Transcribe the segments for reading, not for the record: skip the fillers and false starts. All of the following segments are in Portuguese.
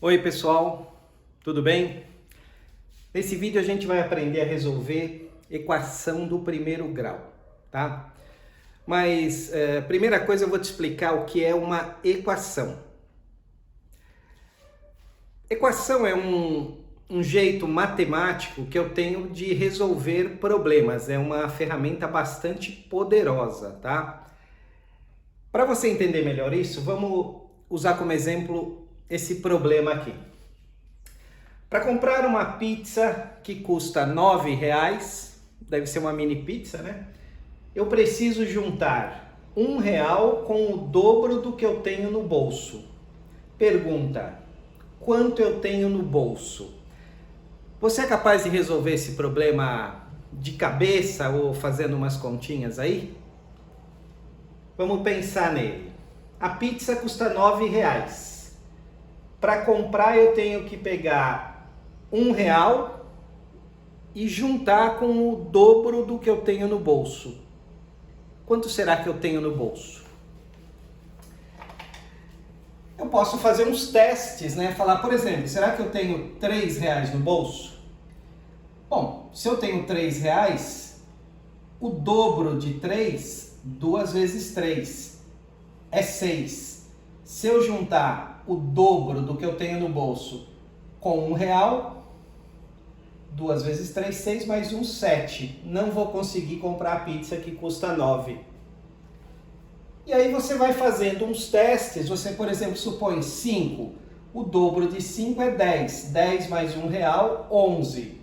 Oi pessoal, tudo bem? Nesse vídeo a gente vai aprender a resolver equação do primeiro grau, tá? Mas primeira coisa eu vou te explicar o que é uma equação. Equação é um jeito matemático que eu tenho de resolver problemas, é uma ferramenta bastante poderosa, tá? Para você entender melhor isso, vamos usar como exemplo esse problema aqui. Para comprar uma pizza que custa R$9, deve ser uma mini pizza, né? Eu preciso juntar R$1 com o dobro do que eu tenho no bolso. Pergunta: quanto eu tenho no bolso? Você é capaz de resolver esse problema de cabeça ou fazendo umas continhas aí? Vamos pensar nele. A pizza custa R$9. Para comprar eu tenho que pegar R$1 e juntar com o dobro do que eu tenho no bolso. Quanto será que eu tenho no bolso? Eu posso fazer uns testes, né? Falar, por exemplo, será que eu tenho R$3 no bolso? Bom, se eu tenho R$3, o dobro de 3, 2 vezes 3, é 6. Se eu juntar o dobro do que eu tenho no bolso com R$1, 2 vezes 3, 6, mais 1, 7. Não vou conseguir comprar a pizza que custa 9. E aí você vai fazendo uns testes. Você, por exemplo, supõe 5. O dobro de 5 é 10. 10 mais R$1, 11.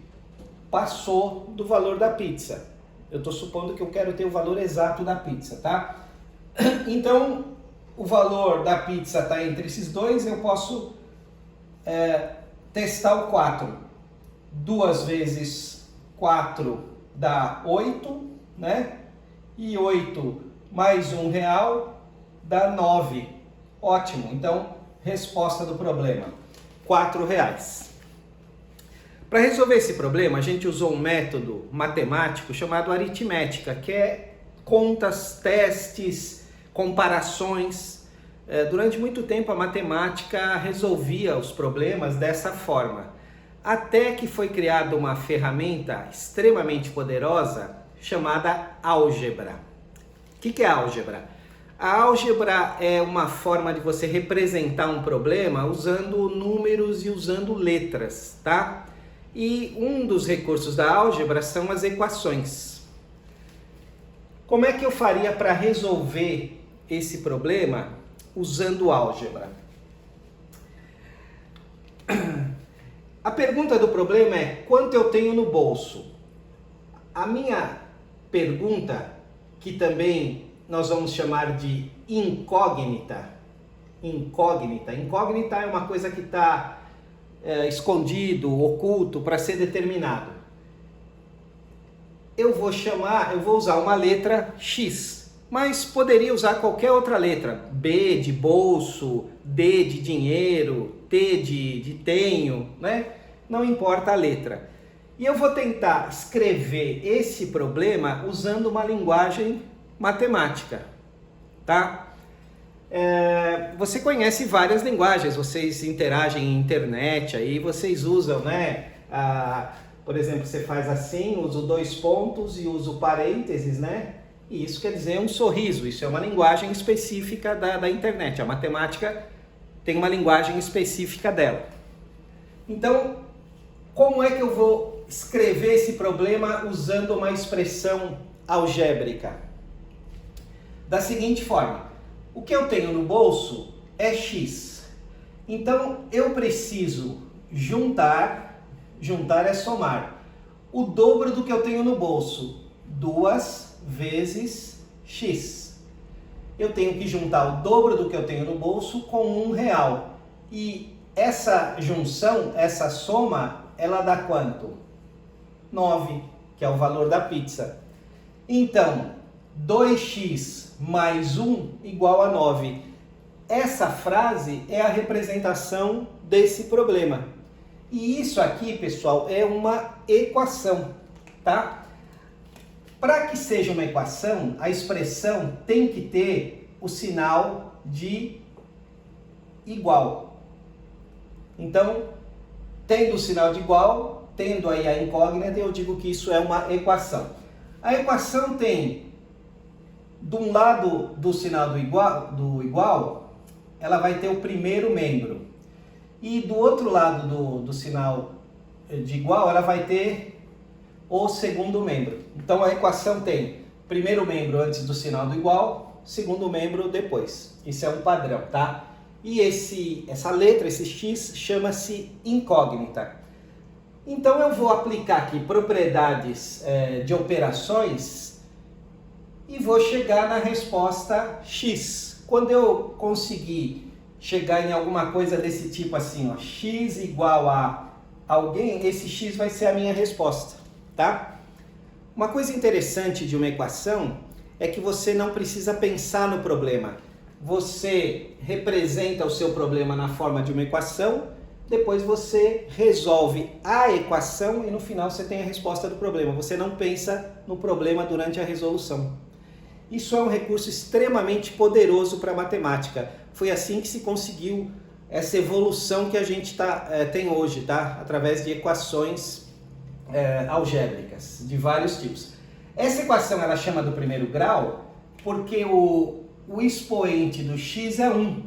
Passou do valor da pizza. Eu estou supondo que eu quero ter o valor exato da pizza, tá? Então, o valor da pizza está entre esses dois. Eu posso testar o 4. 2 vezes 4 dá 8, né? E 8 mais R$1 dá 9. Ótimo, então, resposta do problema, R$4. Para resolver esse problema, a gente usou um método matemático chamado aritmética, que é contas, testes, comparações. Durante muito tempo a matemática resolvia os problemas dessa forma. Até que foi criada uma ferramenta extremamente poderosa chamada álgebra. O que é álgebra? A álgebra é uma forma de você representar um problema usando números e usando letras, tá? E um dos recursos da álgebra são as equações. Como é que eu faria para resolver esse problema usando álgebra? A pergunta do problema é quanto eu tenho no bolso. A minha pergunta, que também nós vamos chamar de incógnita. Incógnita é uma coisa que está escondido, oculto, para ser determinado. Eu vou usar uma letra X, mas poderia usar qualquer outra letra. B de bolso, D de dinheiro, T de tenho, né? Não importa a letra. E eu vou tentar escrever esse problema usando uma linguagem matemática, tá? Você conhece várias linguagens, vocês interagem em internet, aí vocês usam, né? Por exemplo, você faz assim, usa 2 pontos e usa o parênteses, né? E isso quer dizer um sorriso, isso é uma linguagem específica da internet. A matemática tem uma linguagem específica dela. Então, como é que eu vou escrever esse problema usando uma expressão algébrica? Da seguinte forma: o que eu tenho no bolso é X. Então, eu preciso juntar é somar, o dobro do que eu tenho no bolso, 2 vezes X. Eu tenho que juntar o dobro do que eu tenho no bolso com R$1. E essa junção, essa soma, ela dá quanto? 9, que é o valor da pizza. Então, 2x mais 1 igual a 9. Essa frase é a representação desse problema. E isso aqui, pessoal, é uma equação, tá? Para que seja uma equação, a expressão tem que ter o sinal de igual. Então, tendo o sinal de igual, tendo aí a incógnita, eu digo que isso é uma equação. A equação tem, de um lado do sinal do igual, ela vai ter o primeiro membro. E do outro lado do sinal de igual, ela vai ter o segundo membro. Então a equação tem primeiro membro antes do sinal do igual, segundo membro depois. Isso é um padrão, tá? E essa letra, esse x, chama-se incógnita. Então eu vou aplicar aqui propriedades de operações e vou chegar na resposta x. Quando eu conseguir chegar em alguma coisa desse tipo assim, ó, x igual a alguém, esse x vai ser a minha resposta, tá? Uma coisa interessante de uma equação é que você não precisa pensar no problema. Você representa o seu problema na forma de uma equação, depois você resolve a equação e no final você tem a resposta do problema. Você não pensa no problema durante a resolução. Isso é um recurso extremamente poderoso para a matemática. Foi assim que se conseguiu essa evolução que a gente tem hoje, tá? Através de equações algébricas de vários tipos. Essa equação ela chama do primeiro grau porque o expoente do x é 1.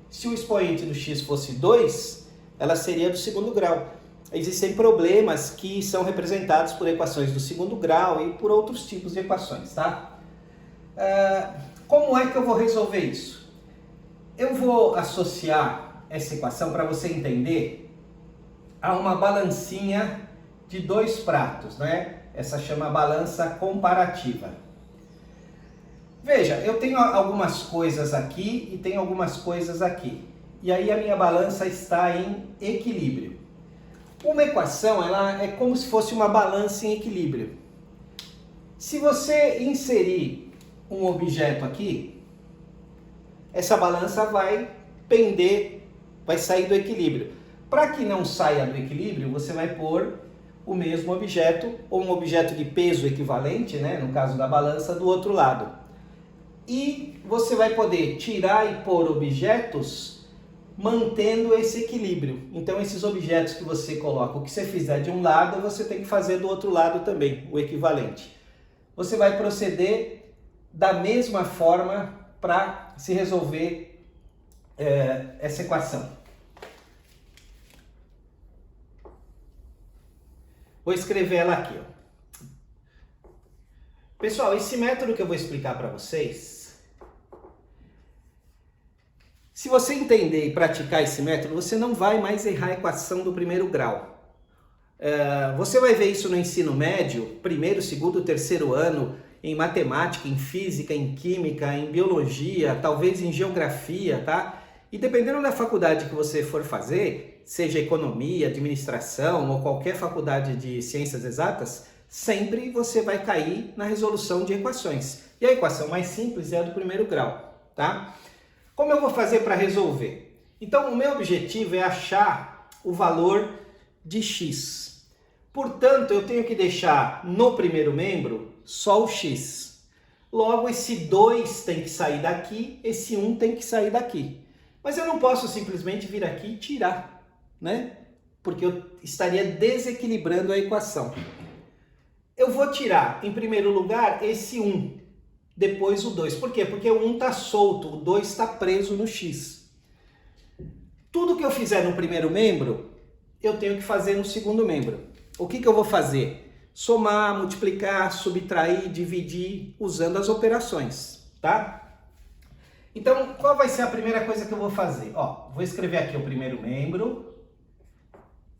Se o expoente do x fosse 2, ela seria do segundo grau. Existem problemas que são representados por equações do segundo grau e por outros tipos de equações, tá? Como é que eu vou resolver isso? Eu vou associar essa equação para você entender a uma balancinha de 2 pratos, né? Essa chama balança comparativa. Veja, eu tenho algumas coisas aqui e tenho algumas coisas aqui. E aí a minha balança está em equilíbrio. Uma equação, ela é como se fosse uma balança em equilíbrio. Se você inserir um objeto aqui, essa balança vai pender, vai sair do equilíbrio. Para que não saia do equilíbrio, você vai pôr o mesmo objeto, ou um objeto de peso equivalente, né, no caso da balança, do outro lado. E você vai poder tirar e pôr objetos mantendo esse equilíbrio. Então esses objetos que você coloca, o que você fizer de um lado, você tem que fazer do outro lado também, o equivalente. Você vai proceder da mesma forma para se resolver essa equação. Vou escrever ela aqui, ó. Pessoal, esse método que eu vou explicar para vocês, se você entender e praticar esse método, você não vai mais errar a equação do primeiro grau. Você vai ver isso no ensino médio, primeiro, segundo, terceiro ano, em matemática, em física, em química, em biologia, talvez em geografia, tá? E dependendo da faculdade que você for fazer, seja economia, administração ou qualquer faculdade de ciências exatas, sempre você vai cair na resolução de equações. E a equação mais simples é a do primeiro grau, tá? Como eu vou fazer para resolver? Então, o meu objetivo é achar o valor de x. Portanto, eu tenho que deixar no primeiro membro só o x. Logo, esse 2 tem que sair daqui, esse 1 tem que sair daqui. Mas eu não posso simplesmente vir aqui e tirar, né? Porque eu estaria desequilibrando a equação. Eu vou tirar, em primeiro lugar, esse 1, depois o 2. Por quê? Porque o 1 está solto, o 2 está preso no x. Tudo que eu fizer no primeiro membro, eu tenho que fazer no segundo membro. O que eu vou fazer? Somar, multiplicar, subtrair, dividir, usando as operações, tá? Então, qual vai ser a primeira coisa que eu vou fazer? Ó, vou escrever aqui o primeiro membro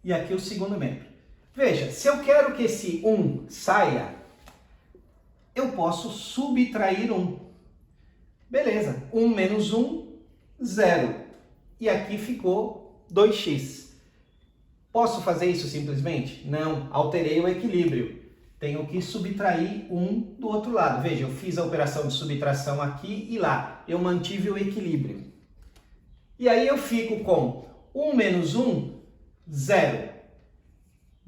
e aqui o segundo membro. Veja, se eu quero que esse 1 saia, eu posso subtrair 1. Beleza, 1 menos 1, 0. E aqui ficou 2x. Posso fazer isso simplesmente? Não, alterei o equilíbrio. Tenho que subtrair 1 do outro lado. Veja, eu fiz a operação de subtração aqui e lá. Eu mantive o equilíbrio. E aí eu fico com 1 menos 1, 0.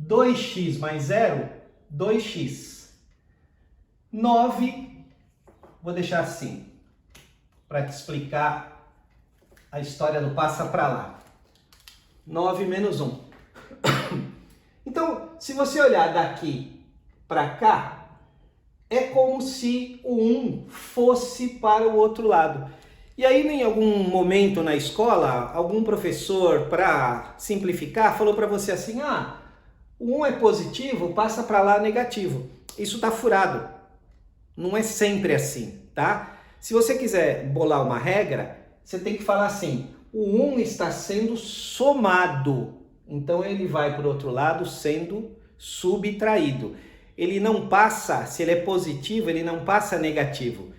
2x mais 0, 2x. 9, vou deixar assim, para te explicar a história do passa para lá. 9 menos 1. Então, se você olhar daqui para cá, é como se o 1 fosse para o outro lado. E aí, em algum momento na escola, algum professor, para simplificar, falou para você assim, o 1 é positivo, passa para lá negativo. Isso está furado. Não é sempre assim, tá? Se você quiser bolar uma regra, você tem que falar assim, o 1 está sendo somado. Então, ele vai para o outro lado sendo subtraído. Ele não passa, se ele é positivo, ele não passa negativo.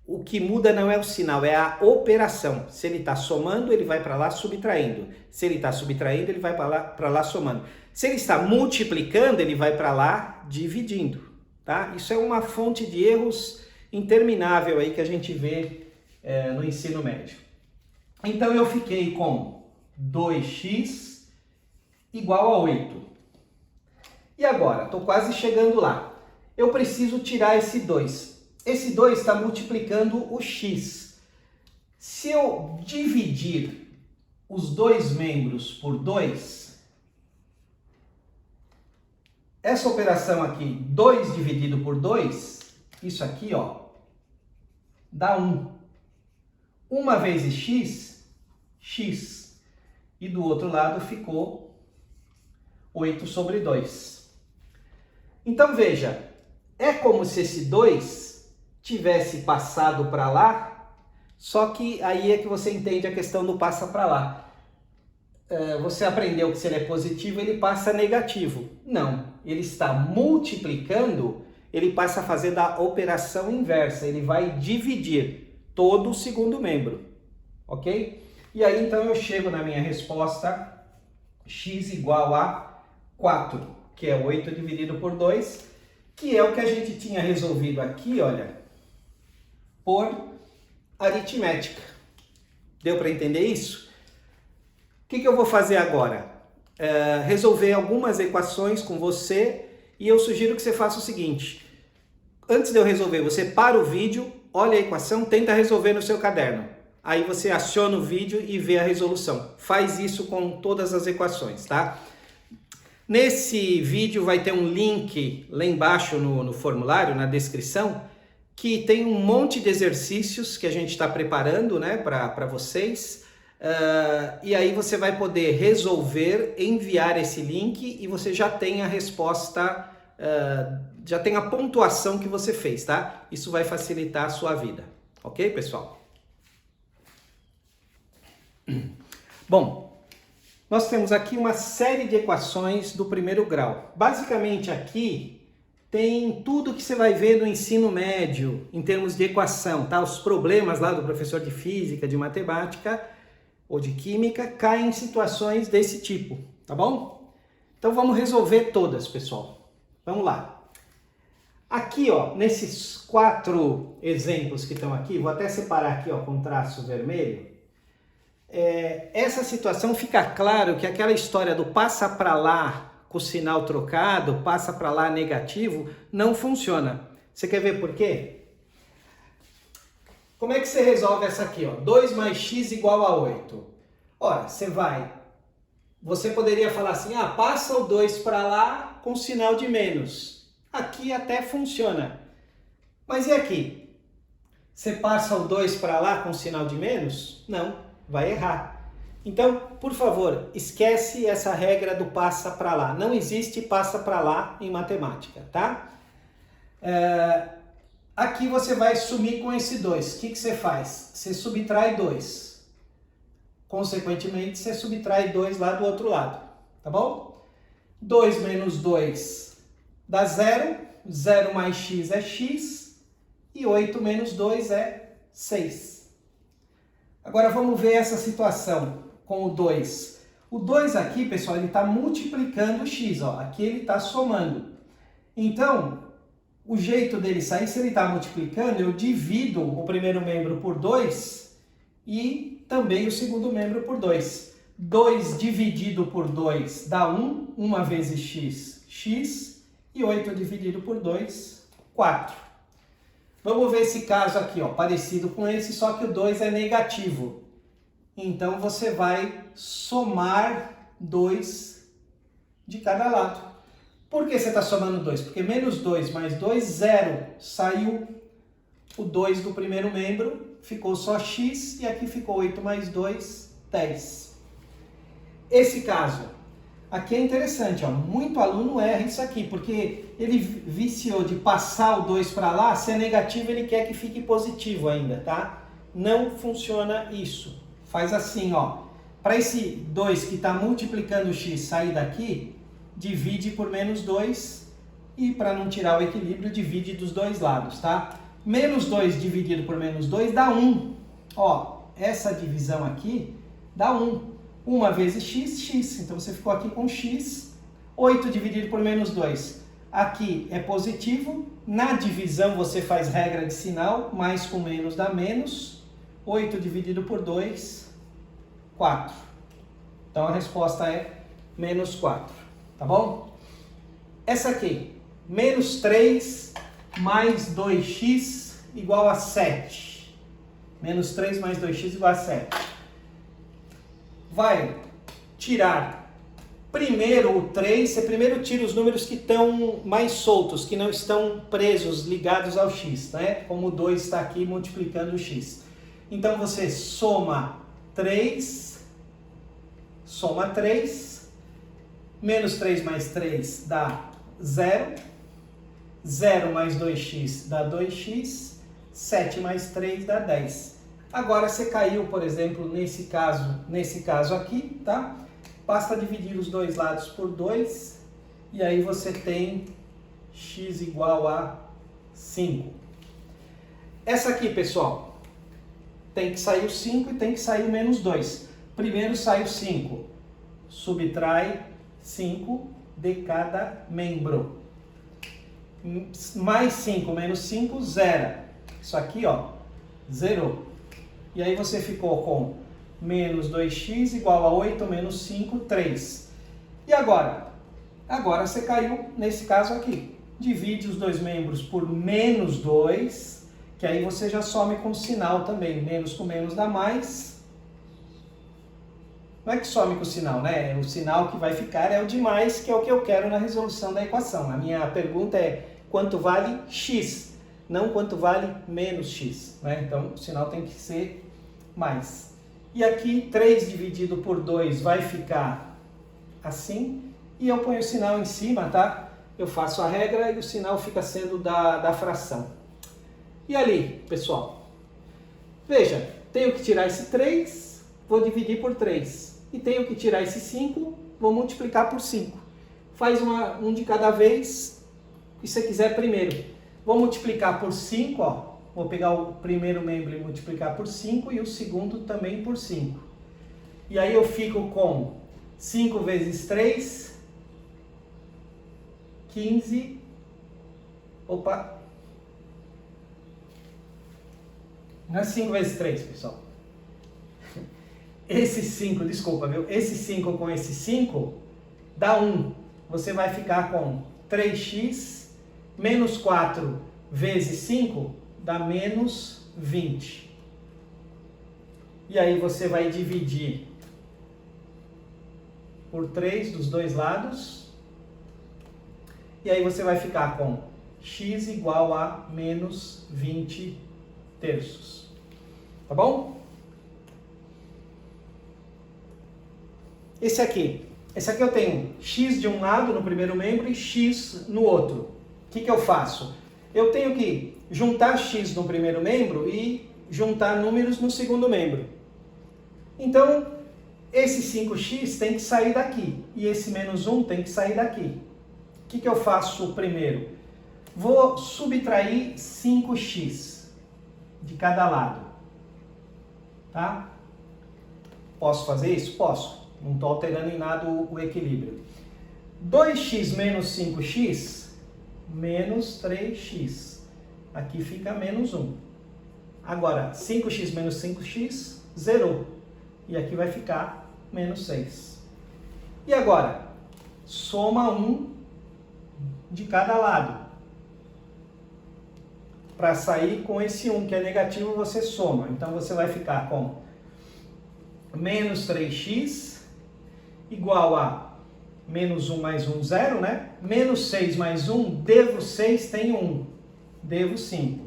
O que muda não é o sinal, é a operação. Se ele está somando, ele vai para lá subtraindo. Se ele está subtraindo, ele vai para lá somando. Se ele está multiplicando, ele vai para lá dividindo. Tá? Isso é uma fonte de erros interminável aí que a gente vê no ensino médio. Então eu fiquei com 2x igual a 8. E agora? Estou quase chegando lá. Eu preciso tirar esse 2. Esse 2 está multiplicando o x. Se eu dividir os dois membros por 2, essa operação aqui, 2 dividido por 2, isso aqui, ó, dá 1. 1 vezes x, x. E do outro lado ficou 8 sobre 2. Então veja, é como se esse 2 tivesse passado para lá, só que aí é que você entende a questão do passa para lá. Você aprendeu que se ele é positivo, ele passa negativo. Não, ele está multiplicando, ele passa a fazer da operação inversa, ele vai dividir todo o segundo membro, ok? E aí então eu chego na minha resposta, x igual a 4, que é 8 dividido por 2, que é o que a gente tinha resolvido aqui, olha, por aritmética. Deu para entender isso? O que eu vou fazer agora? Resolver algumas equações com você e eu sugiro que você faça o seguinte. Antes de eu resolver, você para o vídeo, olha a equação, tenta resolver no seu caderno. Aí você aciona o vídeo e vê a resolução. Faz isso com todas as equações, tá? Nesse vídeo vai ter um link lá embaixo no formulário, na descrição, que tem um monte de exercícios que a gente está preparando, né, para vocês. E aí você vai poder resolver, enviar esse link e você já tem a resposta, já tem a pontuação que você fez, tá? Isso vai facilitar a sua vida. Ok, pessoal? Bom, nós temos aqui uma série de equações do primeiro grau. Basicamente aqui tem tudo que você vai ver no ensino médio em termos de equação, tá? Os problemas lá do professor de física, de matemática ou de química caem em situações desse tipo, tá bom? Então vamos resolver todas, pessoal. Vamos lá. Aqui, ó, nesses 4 exemplos que estão aqui, vou até separar aqui, ó, com traço vermelho. Essa situação fica claro que aquela história do passa para lá com o sinal trocado, passa para lá negativo, não funciona. Você quer ver por quê? Como é que você resolve essa aqui, ó? 2 mais x igual a 8. Ora, você poderia falar assim, passa o 2 para lá com sinal de menos. Aqui até funciona. Mas e aqui? Você passa o 2 para lá com sinal de menos? Não, vai errar. Então, por favor, esquece essa regra do passa para lá. Não existe passa para lá em matemática, tá? Aqui você vai sumir com esse 2. O que você faz? Você subtrai 2. Consequentemente, você subtrai 2 lá do outro lado, tá bom? 2 menos 2 dá 0. 0 mais x é x. E 8 menos 2 é 6. Agora vamos ver essa situação com o 2. O 2 aqui, pessoal, ele está multiplicando o x, ó. Aqui ele está somando. Então, o jeito dele sair, se ele está multiplicando, eu divido o primeiro membro por 2 e também o segundo membro por 2. 2 dividido por 2 dá 1. 1 vezes x, x. E 8 dividido por 2, 4. Vamos ver esse caso aqui, ó, parecido com esse, só que o 2 é negativo. Então, você vai somar 2 de cada lado. Por que você está somando 2? Porque menos 2 mais 2, 0. Saiu o 2 do primeiro membro, ficou só x, e aqui ficou 8 mais 2, 10. Esse caso aqui é interessante, ó. Muito aluno erra isso aqui, porque ele viciou de passar o 2 para lá, se é negativo ele quer que fique positivo ainda, tá? Não funciona isso. Faz assim, ó. Para esse 2 que está multiplicando o x sair daqui, divide por menos 2 e para não tirar o equilíbrio, divide dos dois lados, tá? Menos 2 dividido por menos 2 dá 1. Ó, essa divisão aqui dá 1. 1 vezes x, x. Então você ficou aqui com x. 8 dividido por menos 2. Aqui é positivo. Na divisão você faz regra de sinal. Mais com menos dá menos. 8 dividido por 2, 4. Então a resposta é menos 4. Tá bom? Essa aqui, menos 3 mais 2x igual a 7. Menos 3 mais 2x igual a 7. Vai tirar primeiro o 3, você primeiro tira os números que estão mais soltos, que não estão presos, ligados ao x, né? Como o 2 está aqui multiplicando o x. Então você soma 3, menos 3 mais 3 dá 0, 0 mais 2x dá 2x, 7 mais 3 dá 10. Agora você caiu, por exemplo, nesse caso aqui, tá? Basta dividir os dois lados por 2 e aí você tem x igual a 5. Essa aqui, pessoal, tem que sair o 5 e tem que sair o menos 2. Primeiro sai o 5, subtrai 5 de cada membro. Mais 5 menos 5, zero. Isso aqui, ó, zerou. E aí você ficou com menos 2x igual a 8 menos 5, 3. E agora? Agora você caiu nesse caso aqui. Divide os dois membros por menos 2, que aí você já some com sinal também. Menos com menos dá mais. Não é que some com o sinal, né? O sinal que vai ficar é o de mais, que é o que eu quero na resolução da equação. A minha pergunta é quanto vale x, não quanto vale menos x, né? Então o sinal tem que ser mais. E aqui 3 dividido por 2 vai ficar assim, e eu ponho o sinal em cima, tá? Eu faço a regra e o sinal fica sendo da fração. E ali, pessoal, veja, tenho que tirar esse 3, vou dividir por 3. E tenho que tirar esse 5, vou multiplicar por 5. Faz um de cada vez, se você quiser primeiro. Vou multiplicar por 5, ó. Vou pegar o primeiro membro e multiplicar por 5 e o segundo também por 5. E aí eu fico com 5 vezes 3, 15. Opa! Não é 5 vezes 3, pessoal. Esse 5, desculpa, viu? Esse 5 com esse 5 dá 1. Você vai ficar com 3x menos 4 vezes 5 dá menos 20. E aí você vai dividir por 3 dos dois lados. E aí você vai ficar com x igual a menos 20 terços. Tá bom? Esse aqui eu tenho x de um lado no primeiro membro e x no outro. O que eu faço? Eu tenho que juntar x no primeiro membro e juntar números no segundo membro. Então, esse 5x tem que sair daqui e esse menos 1 tem que sair daqui. O que eu faço primeiro? Vou subtrair 5x de cada lado. Tá? Posso fazer isso? Posso. Não estou alterando em nada o equilíbrio. 2x menos 5x, menos 3x. Aqui fica menos 1. Agora, 5x menos 5x, zerou. E aqui vai ficar menos 6. E agora, soma 1 de cada lado. Para sair com esse 1 que é negativo, você soma. Então, você vai ficar com menos 3x. igual a menos 1 mais 1, 0, né? Menos 6 mais 1, devo 6, tenho 1. Devo 5.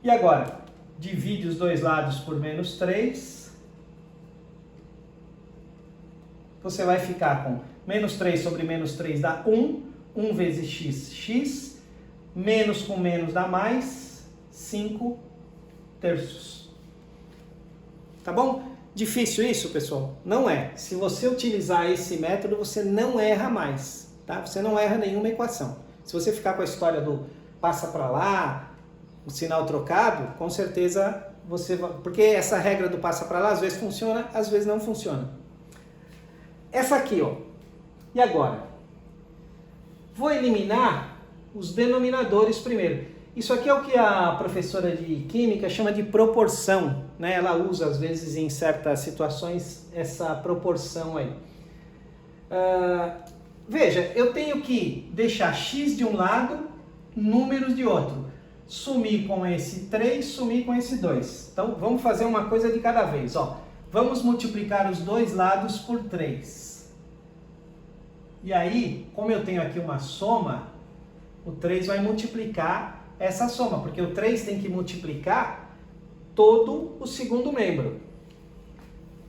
E agora, divide os dois lados por menos 3. Você vai ficar com menos 3 sobre menos 3 dá 1. 1 vezes x, x. Menos com menos dá mais 5 terços. Tá bom? Difícil isso, pessoal? Não é. Se você utilizar esse método, você não erra mais, tá? Você não erra nenhuma equação. Se você ficar com a história do passa para lá, o sinal trocado, com certeza você vai... Porque essa regra do passa para lá, às vezes funciona, às vezes não funciona. Essa aqui, ó. E agora? Vou eliminar os denominadores primeiro. Isso aqui é o que a professora de Química chama de proporção, né? Ela usa, às vezes, em certas situações, essa proporção aí. Veja, eu tenho que deixar x de um lado, números de outro. Sumir com esse 3, sumir com esse 2. Então, vamos fazer uma coisa de cada vez. Ó. Vamos multiplicar os dois lados por 3. E aí, como eu tenho aqui uma soma, o 3 vai multiplicar essa soma, porque o 3 tem que multiplicar todo o segundo membro.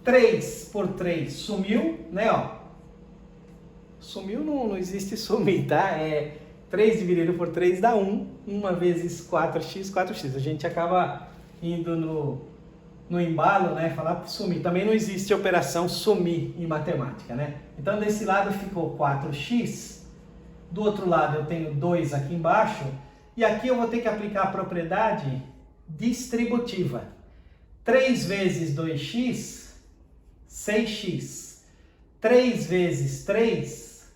3 por 3 sumiu, né? Ó. Sumiu não existe sumir, tá? 3 dividido por 3 dá 1. 1 vezes 4x, 4x. A gente acaba indo no embalo, né? Falar sumir. Também não existe operação sumir em matemática, né? Então, desse lado ficou 4x. Do outro lado eu tenho 2 aqui embaixo. E aqui eu vou ter que aplicar a propriedade distributiva. 3 vezes 2x, 6x. 3 vezes 3,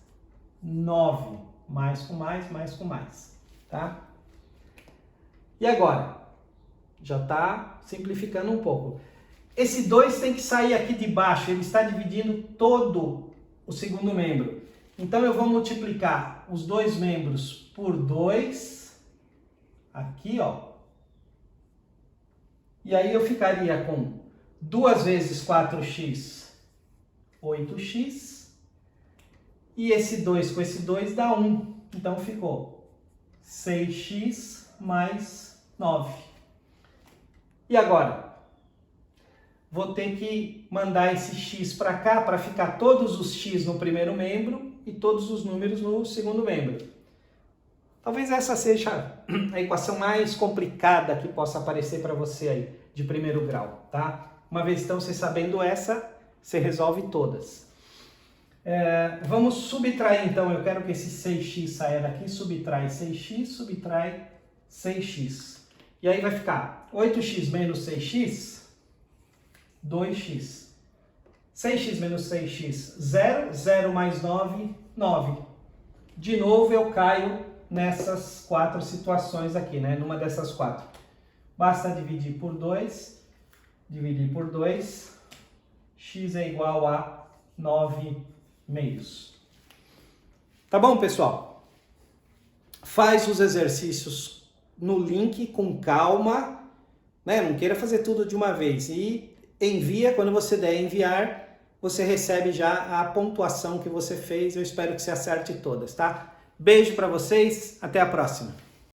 9. Mais com mais, mais com mais. Tá? E agora? Já está simplificando um pouco. Esse 2 tem que sair aqui de baixo. Ele está dividindo todo o segundo membro. Então eu vou multiplicar os dois membros por 2. Aqui, ó. E aí eu ficaria com 2 vezes 4x, 8x. E esse 2 com esse 2 dá 1. Então ficou 6x mais 9. E agora? Vou ter que mandar esse x para cá para ficar todos os x no primeiro membro e todos os números no segundo membro. Talvez essa seja a equação mais complicada que possa aparecer para você aí, de primeiro grau, tá? Uma vez então você sabendo essa, você resolve todas. Vamos subtrair então, eu quero que esse 6x saia daqui, subtrai 6x, subtrai 6x. E aí vai ficar 8x menos 6x, 2x. 6x menos 6x, 0. 0 mais 9, 9. De novo eu caio nessas 4 situações aqui, né? Numa dessas 4. Basta dividir por 2. Dividir por 2. X é igual a 9 meios. Tá bom, pessoal? Faz os exercícios no link com calma, né? Não queira fazer tudo de uma vez. E envia, quando você der enviar, você recebe já a pontuação que você fez. Eu espero que você acerte todas, tá? Beijo para vocês, até a próxima.